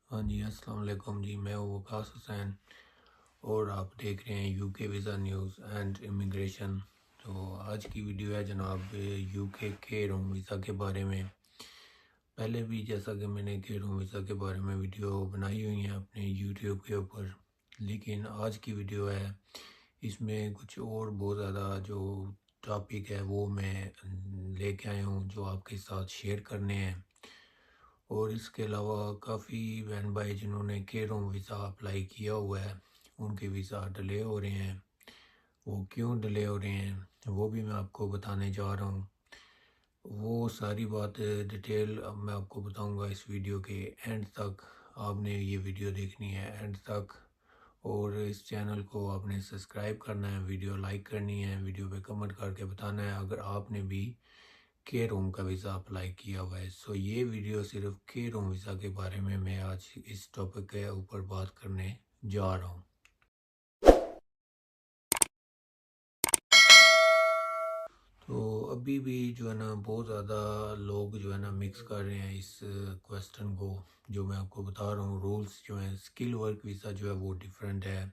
हाँ जी, अस्सलाम वालेकुम जी। मैं हूँ वकास हुसैन और आप देख रहे हैं UK visa news and immigration. तो आज की वीडियो है जनाब यूके के रूम वीज़ा के बारे में। पहले भी जैसा कि मैंने के रूम वीज़ा के बारे में वीडियो बनाई हुई है अपने यूट्यूब के ऊपर, लेकिन आज की वीडियो है इसमें कुछ और बहुत ज़्यादा जो टॉपिक है वो मैं लेके आया हूँ जो आपके साथ शेयर करने हैं। और इसके अलावा काफ़ी बहन भाई जिन्होंने के रूम वीज़ा अप्लाई किया हुआ है उनके वीज़ा डिले हो रहे हैं। वो क्यों डिले हो रहे हैं वो भी मैं आपको बताने जा रहा हूँ। वो सारी बात डिटेल अब मैं आपको बताऊंगा इस वीडियो के एंड तक। आपने ये वीडियो देखनी है एंड तक और इस चैनल को आपने सब्सक्राइब करना है, वीडियो लाइक करनी है, वीडियो पे कमेंट करके बताना है अगर आपने भी के रूम का वीज़ा अप्लाई किया हुआ है। सो ये वीडियो सिर्फ के रूम वीज़ा के बारे में मैं आज इस टॉपिक के ऊपर बात करने जा रहा हूँ। तो अभी भी जो है ना बहुत ज़्यादा लोग जो है ना मिक्स कर रहे हैं इस क्वेश्चन को। जो मैं आपको बता रहा हूँ रूल्स जो हैं, स्किल वर्क वीज़ा जो है वो डिफरेंट है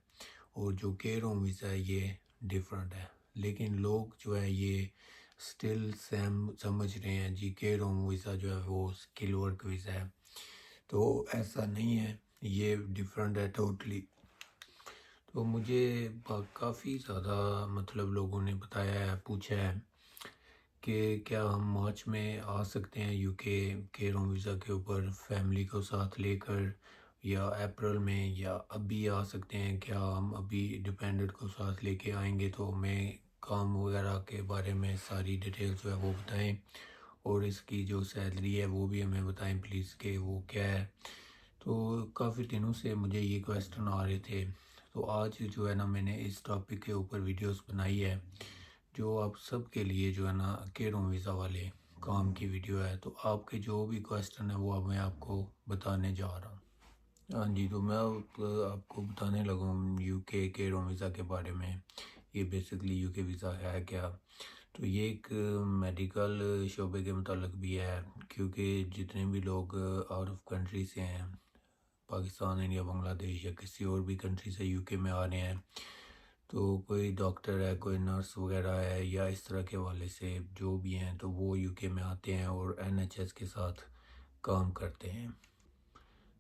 और जो के रूम वीज़ा है ये डिफरेंट है। लेकिन लोग जो है ये स्टिल सेम समझ रहे हैं जी के रूम वीज़ा जो है वो स्किल वर्क वीज़ा है। तो ऐसा नहीं है, ये डिफरेंट है टोटली। तो मुझे काफ़ी ज़्यादा मतलब लोगों ने बताया है, पूछा है कि क्या हम मार्च में आ सकते हैं यूके के रूम वीज़ा के ऊपर फैमिली को साथ लेकर, या अप्रैल में, या अभी आ सकते हैं क्या हम अभी डिपेंडेंट को साथ लेके आएंगे। तो मैं काम वगैरह के बारे में सारी डिटेल्स जो है वो बताएं और इसकी जो सैलरी है वो भी हमें बताएं प्लीज़ कि वो क्या है। तो काफ़ी दिनों से मुझे ये क्वेश्चन आ रहे थे, तो आज जो है ना मैंने इस टॉपिक के ऊपर वीडियोस बनाई है जो आप सब के लिए जो है ना के रूम वीज़ा वाले काम की वीडियो है। तो आपके जो भी क्वेश्चन है वो अब मैं आपको बताने जा रहा हूँ। हाँ जी, तो मैं आपको बताने लगा हूँ यूके के रूम वीज़ा के बारे में। ये बेसिकली यूके वीज़ा है क्या। तो ये एक मेडिकल शोबे के मुतालिक भी है, क्योंकि जितने भी लोग आउट ऑफ कंट्री से हैं, पाकिस्तान, इंडिया, बांग्लादेश या किसी और भी कंट्री से यूके में आ रहे हैं, तो कोई डॉक्टर है, कोई नर्स वगैरह है या इस तरह के वाले से जो भी हैं, तो वो यूके में आते हैं और एनएचएस के साथ काम करते हैं।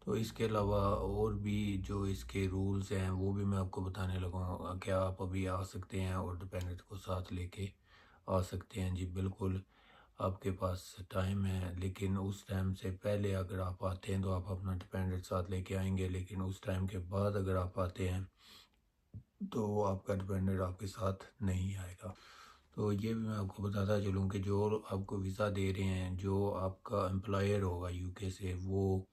तो इसके अलावा और भी जो इसके रूल्स हैं वो भी मैं आपको बताने लगा हूँ। क्या आप अभी आ सकते हैं और डिपेंडेंट को साथ लेके आ सकते हैं? जी बिल्कुल, आपके पास टाइम है, लेकिन उस टाइम से पहले अगर आप आते हैं तो आप अपना डिपेंडेंट साथ लेके आएंगे, लेकिन उस टाइम के बाद अगर आप आते हैं तो आपका डिपेंडेंट आपके साथ नहीं आएगा। तो ये भी मैं आपको बताता चलूँ कि जो आपको वीज़ा दे रहे हैं, जो आपका एम्प्लॉयर होगा यूके से, वो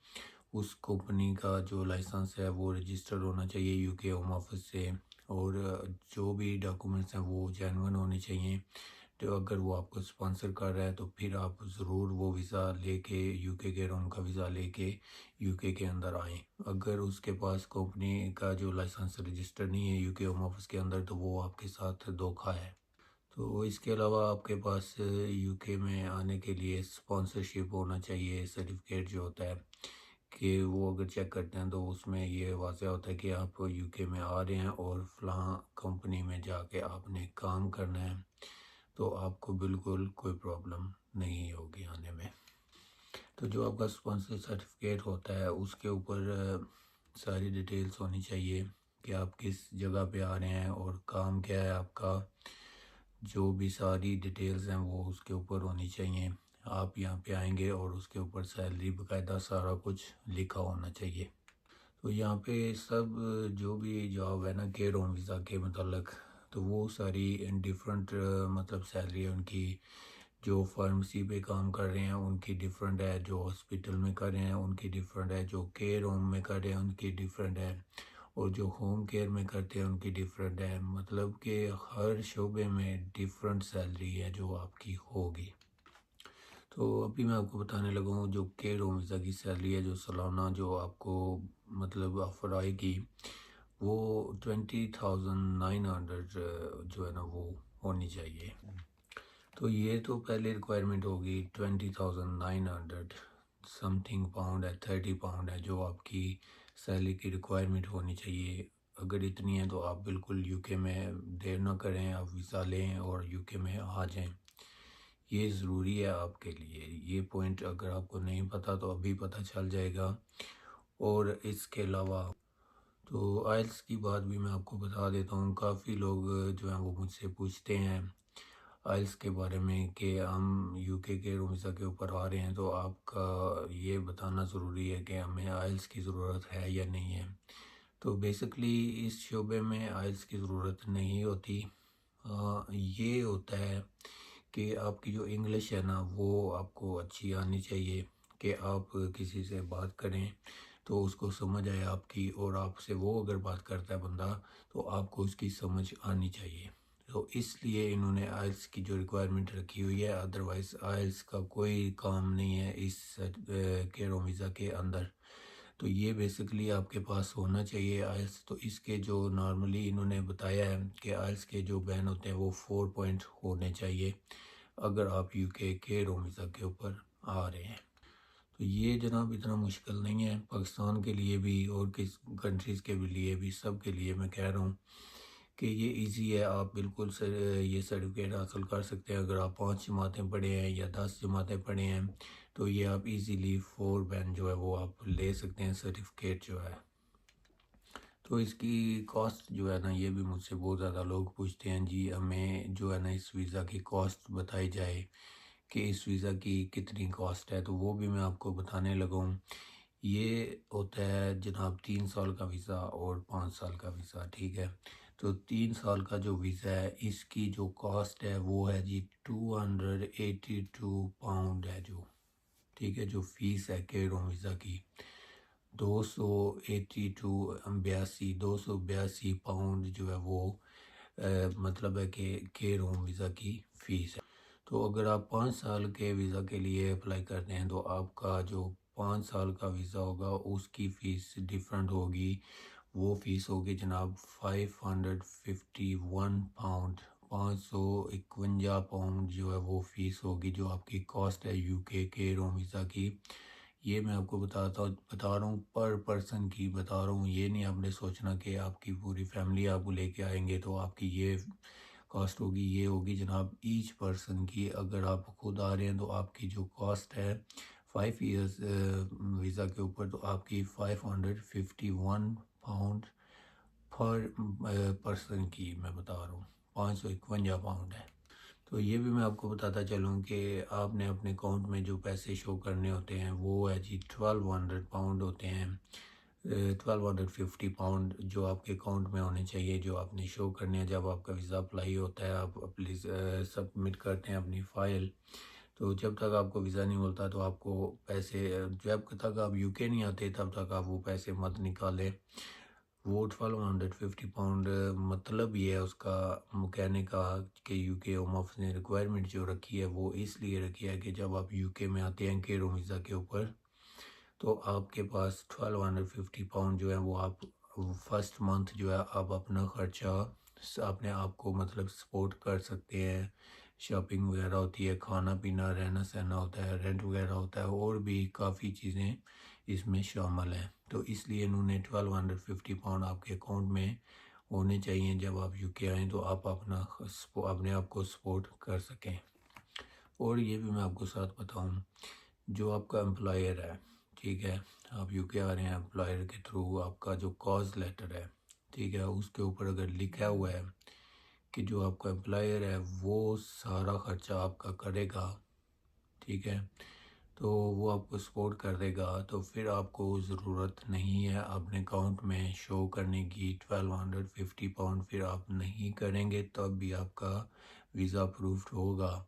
उस कंपनी का जो लाइसेंस है वो रजिस्टर्ड होना चाहिए यूके होम ऑफिस से, और जो भी डॉक्यूमेंट्स हैं वो जेन्युइन होने चाहिए। तो अगर वो आपको स्पॉन्सर कर रहा है तो फिर आप ज़रूर वो वीज़ा लेके, यूके के रूम का वीज़ा लेके यूके के अंदर आएँ। अगर उसके पास कंपनी का जो लाइसेंस रजिस्टर नहीं है यूके होम ऑफिस के अंदर, तो वो आपके साथ धोखा है। तो इसके अलावा आपके पास यूके में आने के लिए स्पॉन्सरशिप होना चाहिए, सर्टिफिकेट जो होता है कि वो अगर चेक करते हैं तो उसमें ये वाज़ह होता है कि आप यूके में आ रहे हैं और फ़लाँ कंपनी में जाके आपने काम करना है, तो आपको बिल्कुल कोई प्रॉब्लम नहीं होगी आने में। तो जो आपका स्पॉन्सर सर्टिफिकेट होता है उसके ऊपर सारी डिटेल्स होनी चाहिए कि आप किस जगह पे आ रहे हैं और काम क्या है आपका। जो भी सारी डिटेल्स हैं वो उसके ऊपर होनी चाहिए। आप यहाँ पे आएंगे और उसके ऊपर सैलरी बाकायदा सारा कुछ लिखा होना चाहिए। तो यहाँ पे सब जो भी जॉब है ना के रूम वीज़ा के मतलब, तो वो सारी डिफरेंट मतलब सैलरी है उनकी। जो फार्मेसी पे काम कर रहे हैं उनकी डिफरेंट है, जो हॉस्पिटल में कर रहे हैं उनकी डिफरेंट है, जो केयर होम में कर रहे हैं उनकी डिफरेंट है, और जो होम केयर में करते हैं उनकी डिफरेंट है। मतलब कि हर शोबे में डिफरेंट सैलरी है जो आपकी होगी। तो अभी मैं आपको बताने लगा हूँ जो केयर होम वीज़ा की सैलरी है, जो सालाना जो आपको मतलब ऑफर आएगी, वो 20,900 जो है ना वो होनी चाहिए। तो ये तो पहले रिक्वायरमेंट होगी 20,900। समथिंग पाउंड है, 30 पाउंड है, जो आपकी सैलरी की रिक्वायरमेंट होनी चाहिए। अगर इतनी है तो आप बिल्कुल यूके में देर ना करें, आप वीज़ा लें और यूके में आ जाएं। ये ज़रूरी है आपके लिए। ये पॉइंट अगर आपको नहीं पता तो अभी पता चल जाएगा। और इसके अलावा तो आइल्स की बात भी मैं आपको बता देता हूँ। काफ़ी लोग जो हैं वो मुझसे पूछते हैं आइल्स के बारे में कि हम यूके के वीज़ा के ऊपर आ रहे हैं, तो आपका ये बताना ज़रूरी है कि हमें आइल्स की ज़रूरत है या नहीं है। तो बेसिकली इस शोबे में आइल्स की ज़रूरत नहीं होती। ये होता है कि आपकी जो इंग्लिश है ना वो आपको अच्छी आनी चाहिए, कि आप किसी से बात करें तो उसको समझ आए आपकी, और आपसे वो अगर बात करता है बंदा तो आपको उसकी समझ आनी चाहिए। तो इसलिए इन्होंने आइल्स की जो रिक्वायरमेंट रखी हुई है, अदरवाइज़ आइल्स का कोई काम नहीं है इस केरो वीज़ा के अंदर। तो ये बेसिकली आपके पास होना चाहिए आइल्स। तो इसके जो नॉर्मली इन्होंने बताया है कि आइल्स के जो बैन होते हैं वो 4 पॉइंट होने चाहिए अगर आप यूके के वीज़ा के ऊपर आ रहे हैं। तो ये जनाब इतना मुश्किल नहीं है, पाकिस्तान के लिए भी और किस कंट्रीज़ के भी लिए भी, सब के लिए मैं कह रहा हूँ कि ये इजी है। आप बिल्कुल ये सर्टिफिकेट हासिल कर सकते हैं। अगर आप 5 जमातें पढ़े हैं या 10 जमातें पढ़े हैं तो ये आप इजीली 4 बैन जो है वो आप ले सकते हैं सर्टिफिकेट जो है। तो इसकी कॉस्ट जो है ना, ये भी मुझसे बहुत ज़्यादा लोग पूछते हैं, जी हमें जो है ना इस वीज़ा की कॉस्ट बताई जाए कि इस वीज़ा की कितनी कॉस्ट है। तो वो भी मैं आपको बताने लगा हूँ। ये होता है जनाब 3 साल का वीज़ा और 5 साल का वीज़ा, ठीक है। तो 3 साल का जो वीज़ा है इसकी जो कॉस्ट है वो है जी 282 पाउंड है जो, ठीक है, जो फीस है केरो वीज़ा की 282 पाउंड जो है वो मतलब है कि केरो वीज़ा की फ़ीस है। तो अगर आप 5 साल के वीज़ा के लिए अप्लाई करते हैं तो आपका जो 5 साल का वीज़ा होगा उसकी फ़ीस डिफरेंट होगी। वो फ़ीस होगी जनाब 551 पाउंड, 551 पाउंड जो है वो फ़ीस होगी, जो आपकी कॉस्ट है यूके के वीज़ा की। ये मैं आपको बता रहा हूँ पर पर्सन की बता रहा हूँ। ये नहीं आपने सोचना कि आपकी पूरी फैमिली आपको लेके आएंगे तो आपकी ये कॉस्ट होगी। ये होगी जनाब ईच पर्सन की। अगर आप खुद आ रहे हैं तो आपकी जो कॉस्ट है 5 ईयर्स वीज़ा के ऊपर तो आपकी 551 पाउंड पर पर्सन की मैं बता रहा हूँ, 551 पाउंड है। तो ये भी मैं आपको बताता चलूँ कि आपने अपने अकाउंट में जो पैसे शो करने होते हैं वो है जी 1200 पाउंड होते हैं। 1250 पाउंड जो आपके अकाउंट में होने चाहिए, जो आपने शो करने हैं जब आपका वीज़ा अप्लाई होता है, आप प्लीज़ सबमिट करते हैं अपनी फ़ाइल। तो जब तक आपको वीज़ा नहीं मिलता तो आपको पैसे जब तक आप यूके नहीं आते तब तक आप वो पैसे मत निकालें। वो 1250 पाउंड मतलब ये है उसका कहने का कि यूके होम ऑफिस ने रिक्वायरमेंट जो रखी है वो इसलिए रखी है कि जब आप यूके में आते हैं केरो वीज़ा के ऊपर तो आपके पास 1250 पाउंड जो है वो आप फर्स्ट मंथ जो है आप अपना खर्चा अपने आप को मतलब सपोर्ट कर सकते हैं। शॉपिंग वगैरह होती है, खाना पीना रहना सहना होता है, रेंट वगैरह होता है, और भी काफ़ी चीज़ें इसमें शामिल हैं। तो इसलिए इन्होंने 1250 पाउंड आपके अकाउंट में होने चाहिए जब आप यूके आएँ तो आप अपने आप को सपोर्ट कर सकें। और ये भी मैं आपको साथ बताऊं, जो आपका एम्प्लॉयर है, ठीक है, आप यूके आ रहे हैं एम्प्लॉयर के थ्रू, आपका जो कॉज लेटर है, ठीक है, उसके ऊपर अगर लिखा हुआ है कि जो आपका एम्प्लॉयर है वो सारा खर्चा आपका करेगा, ठीक है, तो वो आपको सपोर्ट कर देगा, तो फिर आपको ज़रूरत नहीं है अपने अकाउंट में शो करने की 1250 पाउंड। फिर आप नहीं करेंगे तब भी आपका वीज़ा अप्रूव्ड होगा।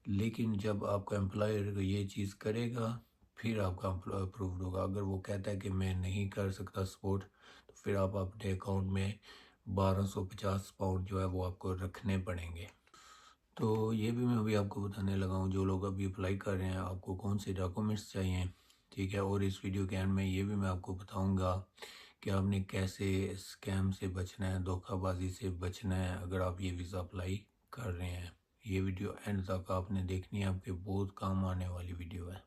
लेकिन जब आपका एम्प्लॉयर ये चीज़ करेगा फिर आपका अप्रूव्ड होगा। अगर वो कहता है कि मैं नहीं कर सकता सपोर्ट तो फिर आप अपने अकाउंट में 1250 पाउंड जो है वो आपको रखने पड़ेंगे। तो ये भी मैं अभी आपको बताने लगा हूँ, जो लोग अभी अप्लाई कर रहे हैं आपको कौन से डॉक्यूमेंट्स चाहिए, ठीक है। और इस वीडियो के एंड में ये भी मैं आपको बताऊँगा कि आपने कैसे स्कैम से बचना है, धोखाबाजी से बचना है अगर आप ये वीज़ा अप्लाई कर रहे हैं। ये वीडियो एंड तक आपने देखनी है, आपके बहुत काम आने वाली वीडियो है।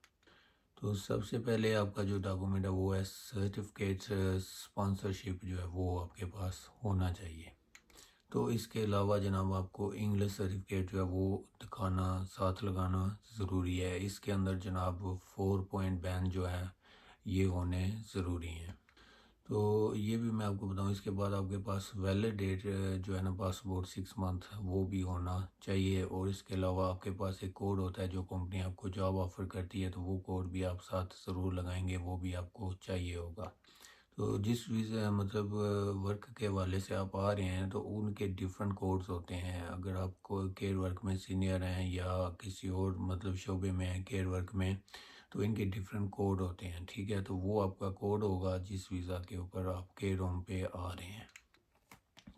तो सबसे पहले आपका जो डॉक्यूमेंट है वो है सर्टिफिकेट स्पॉन्सरशिप जो है वो आपके पास होना चाहिए। तो इसके अलावा जनाब आपको इंग्लिश सर्टिफिकेट जो है वो दिखाना साथ लगाना ज़रूरी है। इसके अंदर जनाब 4 पॉइंट बैन जो है ये होने ज़रूरी हैं। तो ये भी मैं आपको बताऊं। इसके बाद आपके पास वैलिड डेट जो है ना पासपोर्ट 6 मंथ वो भी होना चाहिए। और इसके अलावा आपके पास एक कोड होता है जो कंपनी आपको जॉब ऑफ़र करती है, तो वो कोड भी आप साथ ज़रूर लगाएंगे, वो भी आपको चाहिए होगा। तो जिस वीज़ा मतलब वर्क के हवाले से आप आ रहे हैं तो उनके डिफरेंट कोड्स होते हैं। अगर आपको केयर वर्क में सीनियर हैं या किसी और मतलब शोबे में हैं केयर वर्क में, तो इनके डिफरेंट कोड होते हैं, ठीक है। तो वो आपका कोड होगा जिस वीज़ा के ऊपर आप केयर होम पे आ रहे हैं।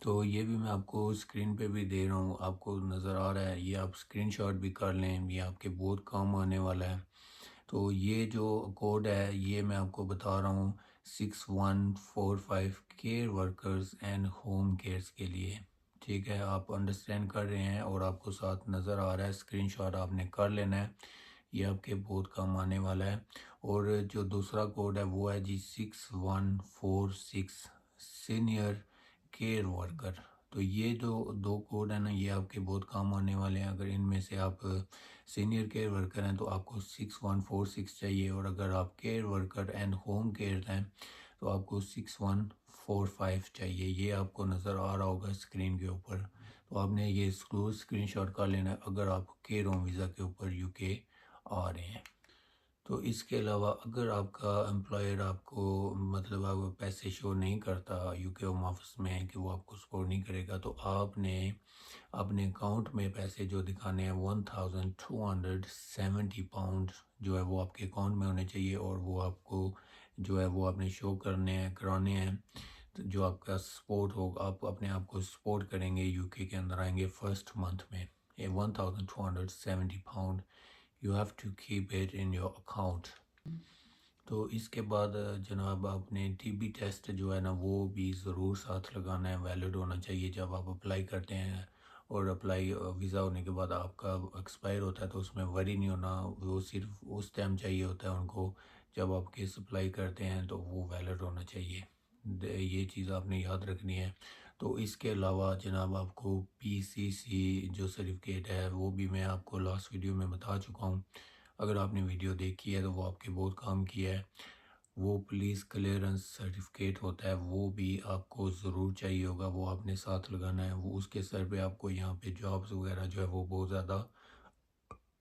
तो ये भी मैं आपको स्क्रीन पे भी दे रहा हूँ, आपको नज़र आ रहा है, ये आप स्क्रीनशॉट भी कर लें, ये आपके बहुत काम आने वाला है। तो ये जो कोड है ये मैं आपको बता रहा हूँ 6145 care workers and home cares के लिए, ठीक है। आप अंडरस्टैंड कर रहे हैं और आपको साथ नज़र आ रहा है, स्क्रीनशॉट आपने कर लेना है, ये आपके बहुत काम आने वाला है। और जो दूसरा कोड है वो है जी 6146 सीनियर केयर वर्कर। तो ये जो दो कोड है ना ये आपके बहुत काम आने वाले हैं। अगर इनमें से आप सीनियर केयर वर्कर हैं तो आपको 6146 चाहिए, और अगर आप care worker and home care हैं तो आपको 6145 चाहिए। ये आपको नज़र आ रहा होगा स्क्रीन के ऊपर। तो आपने ये स्क्रीनशॉट कर लेना है अगर आप केयर होम वीज़ा के ऊपर यूके आ रहे हैं। तो इसके अलावा अगर आपका एम्प्लॉयर आपको मतलब आप पैसे शो नहीं करता यूके होम ऑफिस में कि वो आपको सपोर्ट नहीं करेगा, तो आपने अपने अकाउंट में पैसे जो दिखाने हैं 1270 पाउंड जो है वो आपके अकाउंट में होने चाहिए, और वो आपको जो है वो आपने शो करने हैं कराने हैं। तो जो आपका सपोर्ट होगा आप अपने आप को सपोर्ट करेंगे यूके के अंदर आएंगे फर्स्ट मंथ में, ये 1270 pound you have to keep it in your account. तो इसके बाद जनाब आपने टीबी टेस्ट जो है ना वो भी ज़रूर साथ लगाना है, वैलिड होना चाहिए जब आप अप्लाई करते हैं। और अप्लाई वीज़ा होने के बाद आपका एक्सपायर होता है तो उसमें वरी नहीं होना, वो सिर्फ उस टाइम चाहिए होता है उनको जब आप केस अप्लाई करते हैं, तो वो वैलिड होना चाहिए। ये चीज़ आपने याद रखनी है। तो इसके अलावा जनाब आपको पीसीसी जो सर्टिफिकेट है वो भी मैं आपको लास्ट वीडियो में बता चुका हूँ। अगर आपने वीडियो देखी है तो वो आपके बहुत काम किया है। वो पुलिस क्लियरेंस सर्टिफिकेट होता है, वो भी आपको ज़रूर चाहिए होगा, वो आपने साथ लगाना है। वो उसके सर पे आपको यहाँ पे जॉब्स वगैरह जो है वो बहुत ज़्यादा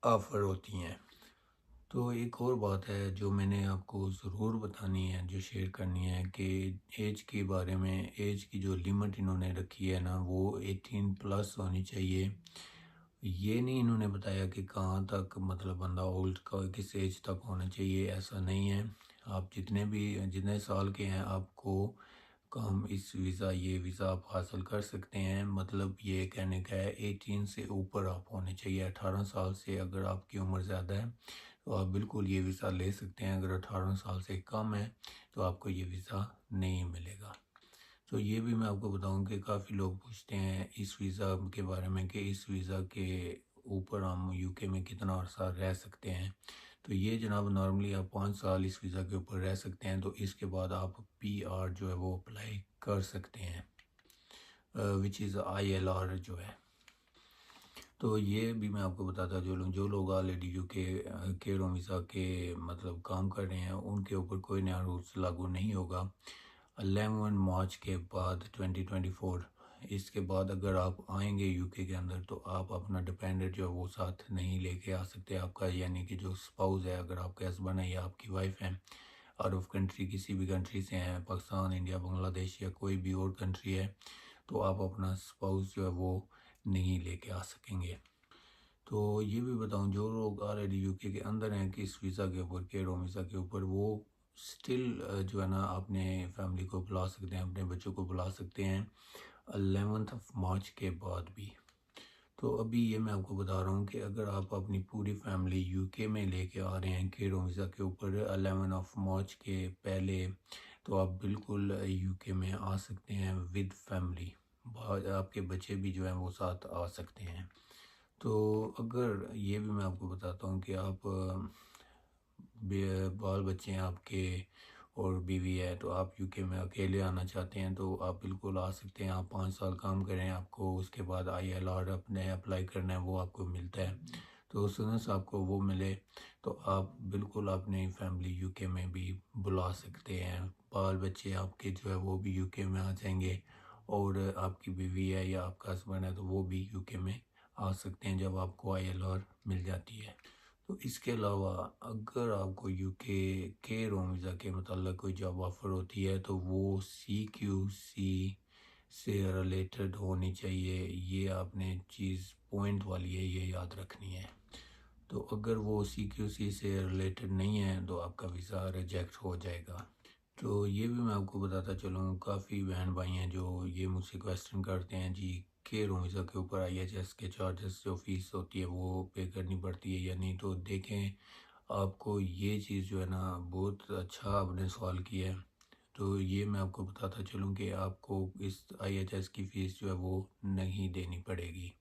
ऑफ़र होती हैं। तो एक और बात है जो मैंने आपको ज़रूर बतानी है, जो शेयर करनी है, कि एज के बारे में, एज की जो लिमिट इन्होंने रखी है ना वो 18+ होनी चाहिए। ये नहीं इन्होंने बताया कि कहाँ तक मतलब बंदा ओल्ड का किस एज तक होना चाहिए, ऐसा नहीं है। आप जितने साल के हैं आपको काम इस वीज़ा ये वीज़ा आप हासिल कर सकते हैं। मतलब ये कहने का है 18 से ऊपर आप होने चाहिए। 18 साल से अगर आपकी उम्र ज़्यादा है तो आप बिल्कुल ये वीज़ा ले सकते हैं। अगर 18 साल से कम है तो आपको ये वीज़ा नहीं मिलेगा। तो ये भी मैं आपको बताऊं कि काफ़ी लोग पूछते हैं इस वीज़ा के बारे में कि इस वीज़ा के ऊपर हम यूके में कितना अर्सा रह सकते हैं। तो ये जनाब नॉर्मली आप 5 साल इस वीज़ा के ऊपर रह सकते हैं, तो इसके बाद आप पीआर जो है वो अप्लाई कर सकते हैं, विच इज़ आईएलआर जो है। तो ये भी मैं आपको बताता, जो लोग already UK care home visa के मतलब काम कर रहे हैं उनके ऊपर कोई नया रूल्स लागू नहीं होगा 11 मार्च के बाद 2024। इसके बाद अगर आप आएंगे यूके के अंदर तो आप अपना डिपेंडेंट जो है वो साथ नहीं लेके आ सकते। आपका यानी कि जो स्पाउस है, अगर आपके हस्बैंड है या आपकी वाइफ है आउट ऑफ कंट्री, किसी भी कंट्री से हैं, पाकिस्तान, इंडिया, बांग्लादेश या कोई भी और कंट्री है, तो आप अपना स्पाउस जो है वो नहीं लेके आ सकेंगे। तो ये भी बताऊं, जो लोग ऑलरेडी यूके के अंदर हैं कि इस वीज़ा के ऊपर, केयर होम वीज़ा के ऊपर, वो स्टिल जो है ना अपने फैमिली को बुला सकते हैं, अपने बच्चों को बुला सकते हैं 11 मार्च के बाद भी। तो अभी ये मैं आपको बता रहा हूँ कि अगर आप अपनी पूरी फैमिली यूके में लेके आ रहे हैं केयर होम वीज़ा के ऊपर 11 मार्च के पहले, तो आप बिल्कुल यूके में आ सकते हैं विद फैमिली। आपके बच्चे भी जो हैं वो साथ आ सकते हैं। तो अगर ये भी मैं आपको बताता हूँ कि आप बाल बच्चे हैं आपके और बीवी है, तो आप यूके में अकेले आना चाहते हैं तो आप बिल्कुल आ सकते हैं। आप 5 साल काम करें, आपको उसके बाद ILR अपने अप्लाई करना है, वो आपको मिलता है। तो सुनस आपको वो मिले तो आप बिल्कुल अपनी फैमिली यूके में भी बुला सकते हैं। बाल बच्चे आपके जो है वो भी यूके में आ जाएंगे, और आपकी बीवी है या आपका हस्बैंड है तो वो भी यूके में आ सकते हैं जब आपको ILR मिल जाती है। तो इसके अलावा अगर आपको यूके के रोम वीज़ा के मतलब कोई जॉब ऑफ़र होती है तो वो CQC से रिलेटेड होनी चाहिए। ये आपने चीज़ पॉइंट वाली है, ये याद रखनी है। तो अगर वो CQC से रिलेटेड नहीं है तो आपका वीज़ा रिजेक्ट हो जाएगा। तो ये भी मैं आपको बताता चलूँ, काफ़ी बहन भाई हैं जो ये मुझसे क्वेश्चन करते हैं जी के वीज़ा के ऊपर IHS के चार्जेस जो फ़ीस होती है वो पे करनी पड़ती है या नहीं। तो देखें, आपको ये चीज़ जो है ना, बहुत अच्छा आपने सवाल किया है। तो ये मैं आपको बताता चलूँ कि आपको इस IHS की फ़ीस जो है वो नहीं देनी पड़ेगी।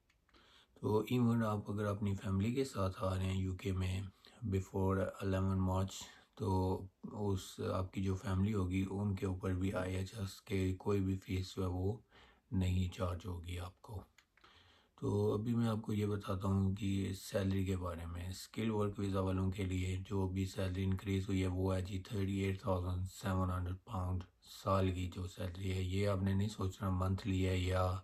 तो इवन आप अगर अपनी फैमिली के साथ आ रहे हैं यूके में बिफोर 11 मार्च, तो उस आपकी जो फैमिली होगी उनके ऊपर भी IHS के कोई भी फीस जो है वो नहीं चार्ज होगी आपको। तो अभी मैं आपको ये बताता हूँ कि सैलरी के बारे में। स्किल वर्क वीज़ा वालों के लिए जो अभी सैलरी इंक्रीज़ हुई है वो है जी 38,700 पाउंड साल की जो सैलरी है। ये आपने नहीं सोचना मंथली है या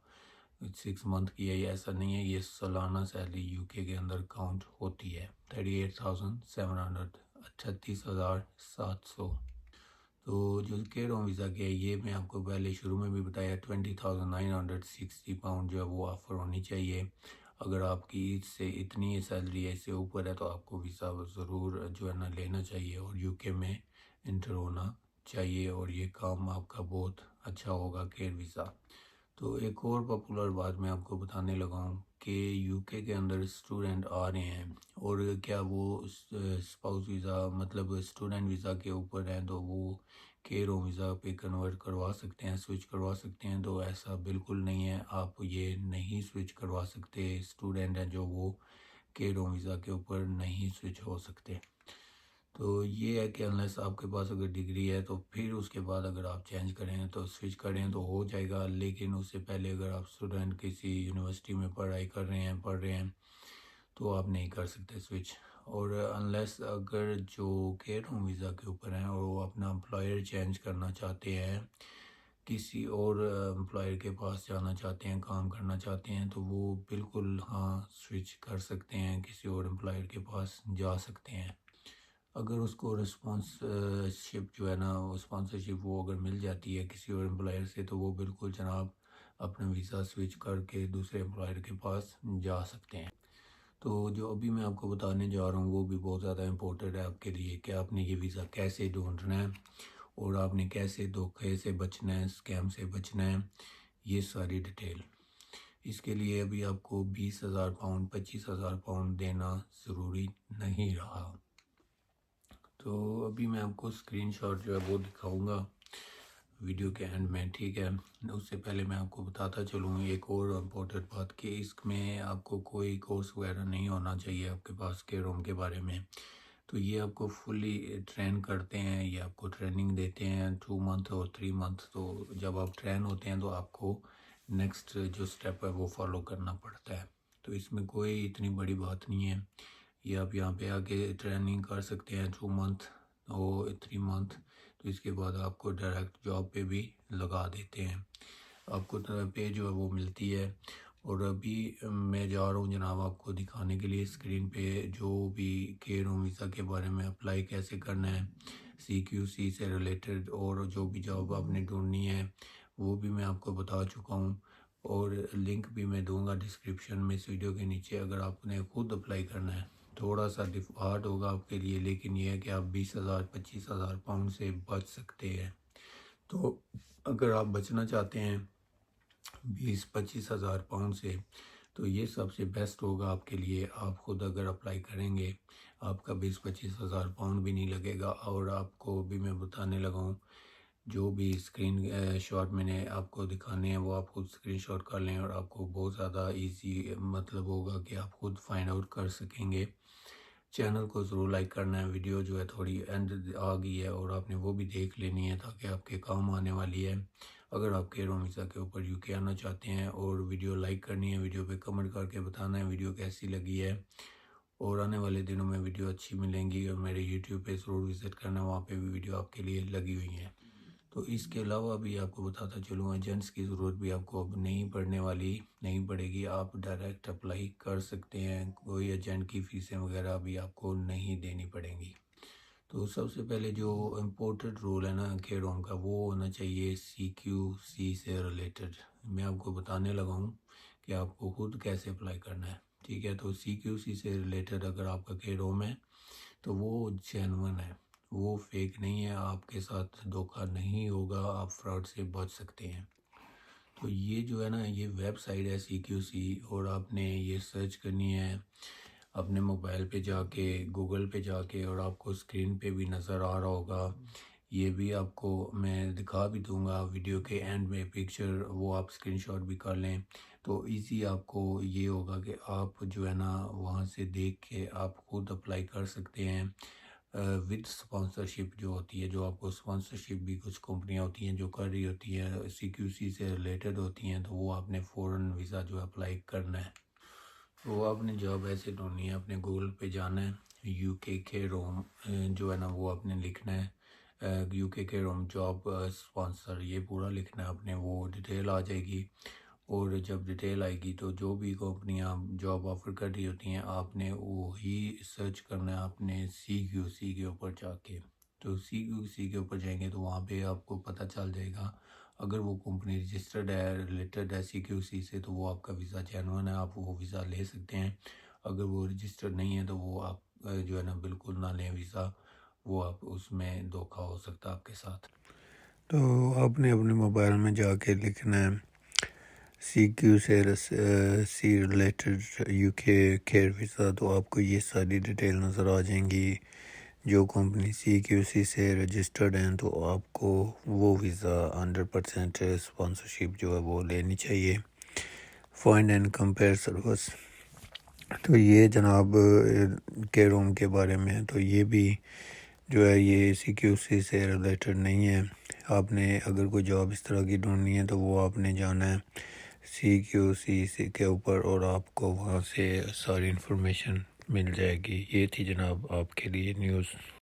6 मंथ की है, ये ऐसा नहीं है, ये सालाना सैलरी यूके के अंदर काउंट होती है। 38,700, 38,700। तो जो कह रहा हूँ वीज़ा के, ये मैं आपको पहले शुरू में भी बताया 20,960 पाउंड जो है वो ऑफ़र होनी चाहिए। अगर आपकी इससे इतनी सैलरी है, इससे ऊपर है, तो आपको वीज़ा ज़रूर जो है ना लेना चाहिए और यूके में इंटर होना चाहिए, और ये काम आपका बहुत अच्छा होगा केयर वीज़ा। तो एक और पॉपुलर बात मैं आपको बताने लगा हूँ कि यूके के अंदर स्टूडेंट आ रहे हैं, और क्या वो स्पाउस वीज़ा मतलब स्टूडेंट वीज़ा के ऊपर हैं तो वो केयर होम वीज़ा पे कन्वर्ट करवा सकते हैं, स्विच करवा सकते हैं। तो ऐसा बिल्कुल नहीं है, आप ये नहीं स्विच करवा सकते। स्टूडेंट हैं जो वो केयर होम वीज़ा के ऊपर नहीं स्विच हो सकते। तो ये है कि अनलेस आपके पास अगर डिग्री है तो फिर उसके बाद अगर आप चेंज करें तो स्विच करें तो हो जाएगा, लेकिन उससे पहले अगर आप स्टूडेंट किसी यूनिवर्सिटी में पढ़ाई कर रहे हैं, पढ़ रहे हैं, तो आप नहीं कर सकते स्विच। और अनलेस अगर जो केयर होम वीज़ा के ऊपर हैं और वो अपना एम्प्लॉयर चेंज करना चाहते हैं, किसी और एम्प्लॉयर के पास जाना चाहते हैं, काम करना चाहते हैं, तो वो बिल्कुल हाँ स्विच कर सकते हैं, किसी और एम्प्लॉयर के पास जा सकते हैं। अगर उसको रिस्पॉन्सशिप जो है ना, वो स्पॉन्सरशिप वो अगर मिल जाती है किसी और एम्प्लॉयर से, तो वो बिल्कुल जनाब अपना वीज़ा स्विच करके दूसरे एम्प्लॉयर के पास जा सकते हैं। तो जो अभी मैं आपको बताने जा रहा हूँ वो भी बहुत ज़्यादा इम्पोर्टेंट है आपके लिए कि आपने ये वीज़ा कैसे ढूंढना है और आपने कैसे धोखे से बचना है, स्कैम से बचना है, ये सारी डिटेल। इसके लिए अभी आपको 20,000 पाउंड 25,000 पाउंड देना ज़रूरी नहीं रहा। तो अभी मैं आपको स्क्रीनशॉट जो है वो दिखाऊंगा वीडियो के एंड में, ठीक है। उससे पहले मैं आपको बताता चलूँ एक और इम्पोर्टेंट बात कि इसमें आपको कोई कोर्स वगैरह नहीं होना चाहिए आपके पास के रोम के बारे में। तो ये आपको फुली ट्रेन करते हैं, ये आपको ट्रेनिंग देते हैं 2 मंथ और 3 मंथ। तो जब आप ट्रेन होते हैं तो आपको नेक्स्ट जो स्टेप है वो फॉलो करना पड़ता है। तो इसमें कोई इतनी बड़ी बात नहीं है, ये आप यहाँ पे आके ट्रेनिंग कर सकते हैं 2 मंथ और 3 मंथ। तो इसके बाद आपको डायरेक्ट जॉब पे भी लगा देते हैं, आपको पे जो है वो मिलती है। और अभी मैं जा रहा हूँ जनाब आपको दिखाने के लिए स्क्रीन पे जो भी केयर होम वीज़ा के बारे में अप्लाई कैसे करना है, CQC से रिलेटेड और जो भी जॉब आपने ढूंढनी है वो भी मैं आपको बता चुका हूँ, और लिंक भी मैं दूंगा डिस्क्रिप्शन में इस वीडियो के नीचे। अगर आपने खुद अप्लाई करना है थोड़ा सा हार्ड होगा आपके लिए, लेकिन यह है कि आप 20,000 25,000 पाउंड से बच सकते हैं। तो अगर आप बचना चाहते हैं 20-25,000 पाउंड से, तो ये सबसे बेस्ट होगा आपके लिए। आप खुद अगर अप्लाई करेंगे आपका 20-25,000 पाउंड भी नहीं लगेगा, और आपको भी मैं बताने लगा हूँ जो भी स्क्रीन शॉट मैंने आपको दिखाने हैं वो आप खुद स्क्रीन शॉट कर लें, और आपको बहुत ज़्यादा इजी मतलब होगा कि आप खुद फाइंड आउट कर सकेंगे चैनल को ज़रूर लाइक करना है। वीडियो जो है थोड़ी एंड आ गई है और आपने वो भी देख लेनी है ताकि आपके काम आने वाली है। अगर आप केयर होम वीज़ा के ऊपर यूके आना चाहते हैं, और वीडियो लाइक करनी है, वीडियो पे कमेंट करके बताना है वीडियो कैसी लगी है। और आने वाले दिनों में वीडियो अच्छी मिलेंगी, और मेरे यूट्यूब पे ज़रूर विज़िट करना, वहाँ पे भी वीडियो आपके लिए लगी हुई हैं। तो इसके अलावा भी आपको बताता चलूँ, एजेंट्स की ज़रूरत भी आपको अब नहीं पड़ने वाली, नहीं पड़ेगी। आप डायरेक्ट अप्लाई कर सकते हैं, कोई एजेंट की फ़ीसें वगैरह भी आपको नहीं देनी पड़ेंगी। तो सबसे पहले जो इम्पोर्टेंट रोल है ना केयर होम का, वो होना चाहिए CQC से रिलेटेड। मैं आपको बताने लगा हूँ कि आपको खुद कैसे अप्लाई करना है, ठीक है। तो CQC से रिलेटेड अगर आपका केयर होम है तो वो जेन्युइन है, वो फेक नहीं है, आपके साथ धोखा नहीं होगा, आप फ्रॉड से बच सकते हैं। तो ये जो है ना, ये वेबसाइट है CQC, और आपने ये सर्च करनी है अपने मोबाइल पे जाके, गूगल पे जाके, और आपको स्क्रीन पे भी नज़र आ रहा होगा। ये भी आपको मैं दिखा भी दूंगा वीडियो के एंड में पिक्चर, वो आप स्क्रीनशॉट भी कर लें तो इजी आपको ये होगा कि आप जो है ना वहाँ से देख के आप खुद अप्लाई कर सकते हैं विद स्पॉन्सरशिप जो होती है। जो आपको स्पॉन्सरशिप भी कुछ कंपनियां होती हैं जो कर रही होती हैं, CQC से रिलेटेड होती हैं, तो वो आपने फ़ौरन वीज़ा जो अप्लाई करना है। तो आपने जॉब ऐसे ढूंढनी है, अपने गूगल पे जाना है, यूके के रोम जो है ना वो आपने लिखना है, यूके के रोम जॉब स्पॉन्सर, ये पूरा लिखना है आपने, वो डिटेल आ जाएगी। और जब डिटेल आएगी तो जो भी कंपनियां जॉब ऑफर कर रही होती हैं, आपने वो ही सर्च करना है आपने CQC के ऊपर जाके। तो CQC के ऊपर जाएंगे तो वहाँ पे आपको पता चल जाएगा, अगर वो कंपनी रजिस्टर्ड है, रिलेटेड है CQC से, तो वो आपका वीज़ा जेन्युइन है, आप वो वीज़ा ले सकते हैं। अगर वो रजिस्टर्ड नहीं है तो वो आप जो है ना बिल्कुल ना लें वीज़ा, वो आप उसमें धोखा हो सकता है आपके साथ। तो आपने अपने मोबाइल में जाके लिखना है CQ से सी रिलेटेड यूके केयर वीज़ा, तो आपको ये सारी डिटेल नज़र आ जाएंगी। जो कंपनी CQC से रजिस्टर्ड हैं तो आपको वो वीज़ा 100% स्पॉन्सरशिप जो है वो लेनी चाहिए। फाइंड एंड कंपेयर सर्विस, तो ये जनाब केयर होम के बारे में है। तो ये भी जो है ये CQC से रिलेटेड नहीं है। आपने अगर कोई जॉब इस तरह की ढूंढनी है तो वो आपने जाना है CQC के ऊपर, और आपको वहाँ से सारी इन्फॉर्मेशन मिल जाएगी। ये थी जनाब आपके लिए न्यूज़।